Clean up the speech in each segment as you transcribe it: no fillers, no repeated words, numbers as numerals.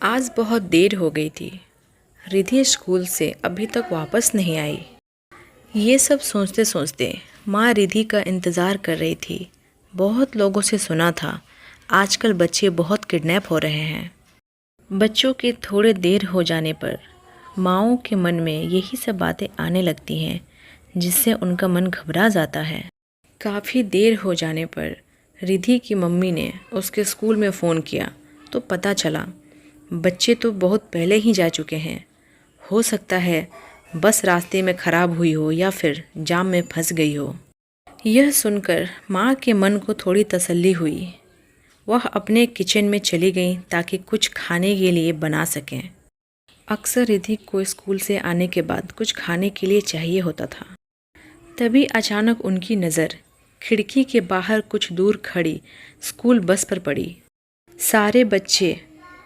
आज बहुत देर हो गई थी। रिधि स्कूल से अभी तक वापस नहीं आई। ये सब सोचते सोचते माँ रिधि का इंतज़ार कर रही थी। बहुत लोगों से सुना था आजकल बच्चे बहुत किडनैप हो रहे हैं। बच्चों के थोड़े देर हो जाने पर माँओं के मन में यही सब बातें आने लगती हैं, जिससे उनका मन घबरा जाता है। काफ़ी देर हो जाने पर रिधि की मम्मी ने उसके स्कूल में फ़ोन किया तो पता चला बच्चे तो बहुत पहले ही जा चुके हैं। हो सकता है बस रास्ते में ख़राब हुई हो या फिर जाम में फंस गई हो। यह सुनकर माँ के मन को थोड़ी तसल्ली हुई। वह अपने किचन में चली गई ताकि कुछ खाने के लिए बना सकें। अक्सर रिधि को स्कूल से आने के बाद कुछ खाने के लिए चाहिए होता था। तभी अचानक उनकी नज़र खिड़की के बाहर कुछ दूर खड़ी स्कूल बस पर पड़ी। सारे बच्चे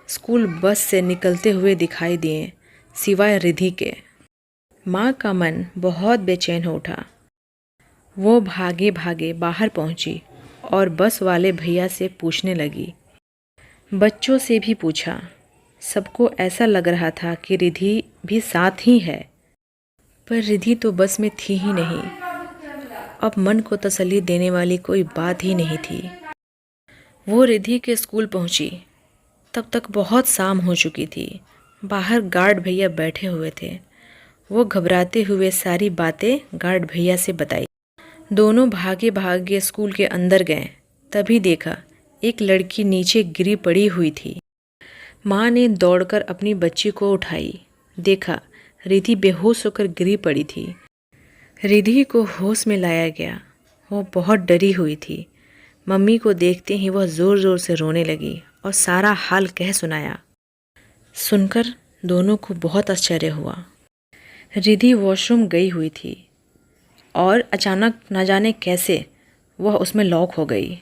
स्कूल बस से निकलते हुए दिखाई दिए सिवाय रिधि के। माँ का मन बहुत बेचैन हो उठा। वो भागे भागे बाहर पहुंची और बस वाले भैया से पूछने लगी। बच्चों से भी पूछा। सबको ऐसा लग रहा था कि रिधि भी साथ ही है, पर रिधि तो बस में थी ही नहीं। अब मन को तसल्ली देने वाली कोई बात ही नहीं थी। वो रिधि के स्कूल पहुंची। तब तक बहुत शाम हो चुकी थी। बाहर गार्ड भैया बैठे हुए थे। वो घबराते हुए सारी बातें गार्ड भैया से बताई। दोनों भागे भागे स्कूल के अंदर गए। तभी देखा एक लड़की नीचे गिरी पड़ी हुई थी। माँ ने दौड़कर अपनी बच्ची को उठाई। देखा रिधि बेहोश होकर गिरी पड़ी थी। रिधि को होश में लाया गया। वो बहुत डरी हुई थी। मम्मी को देखते ही वह ज़ोर ज़ोर से रोने लगी और सारा हाल कह सुनाया। सुनकर दोनों को बहुत आश्चर्य हुआ। रिधि वॉशरूम गई हुई थी और अचानक न जाने कैसे वह उसमें लॉक हो गई।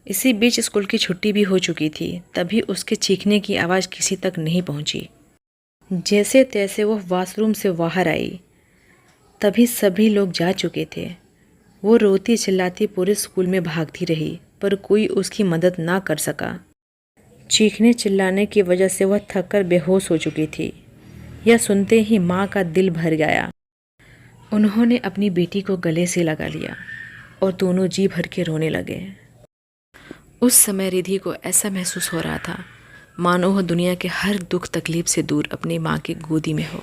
इसी बीच स्कूल की छुट्टी भी हो चुकी थी। तभी उसके चीखने की आवाज़ किसी तक नहीं पहुंची। जैसे तैसे वह वॉशरूम से बाहर आई। तभी सभी लोग जा चुके थे। वो रोती चिल्लाती पूरे स्कूल में भागती रही, पर कोई उसकी मदद ना कर सका। चीखने चिल्लाने की वजह से वह थककर बेहोश हो चुकी थी। यह सुनते ही माँ का दिल भर गया। उन्होंने अपनी बेटी को गले से लगा लिया और दोनों जी भर के रोने लगे। उस समय रिधि को ऐसा महसूस हो रहा था मानो वह दुनिया के हर दुख तकलीफ से दूर अपनी माँ की गोदी में हो।